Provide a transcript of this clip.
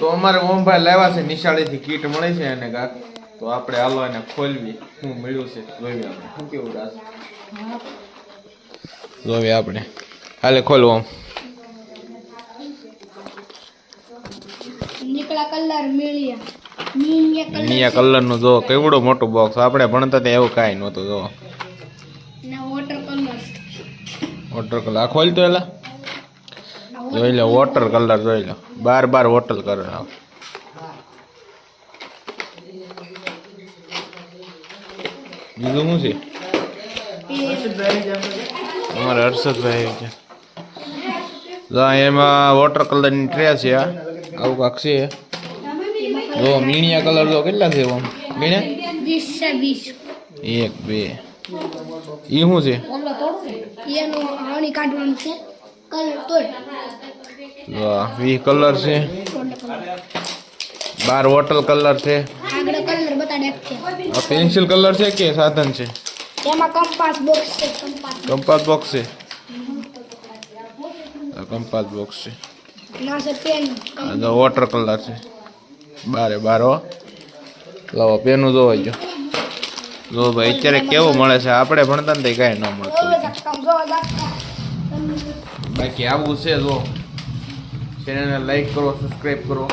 તો અમારે ઓમભાઈ લાવ્યા છે નિશાળેથી કીટ મળે છે અને કાક તો આપણે હાલો એને ખોલવી શું મળ્યું છે જોઈએ આપણે શું કેવું રાસ જોઈએ આપણે હાલે ખોલવો આમ નીકળા કલર નીયા કલર નું જો કેવડો મોટો બોક્સ આપણે ભણતા ત્યાં એવું કાંઈ નહોતું જો વોટર કલર આ ખોલતો એલા જોઈ લો વોટર કલર જોઈ લો બાર વોટર કલર બીજું શું છે અમારે હર્ષદભાઈ છે જો એમાં વોટર કલર ની ટ્રે છે આવું કાંક છે જો મીણિયા કલર જો કેટલા છે આમ ગણ્યા 20 1 2 ઈ શું છે એનું આની કાઢવાનું છે કલર તોડ જો 20 કલર છે 12 વોટર કલર છે આગળ કલર બતાડે છે આ પેન્સિલ કલર છે કે સાધન છે એમાં કંપાસ બોક્સ છે કંપાસ બોક્સ છે આ કંપાસ બોક્સ છે ના છે પેન આ જો વોટર કલર છે 12 લાવો પેનું જોવા જો જો ભાઈ અત્યારે કેવું મળે છે આપણે ભણતા ને કાંઈ ન મળતું બાકી આવું છે જો ચેનલને લાઈક કરો સબસ્ક્રાઈબ કરો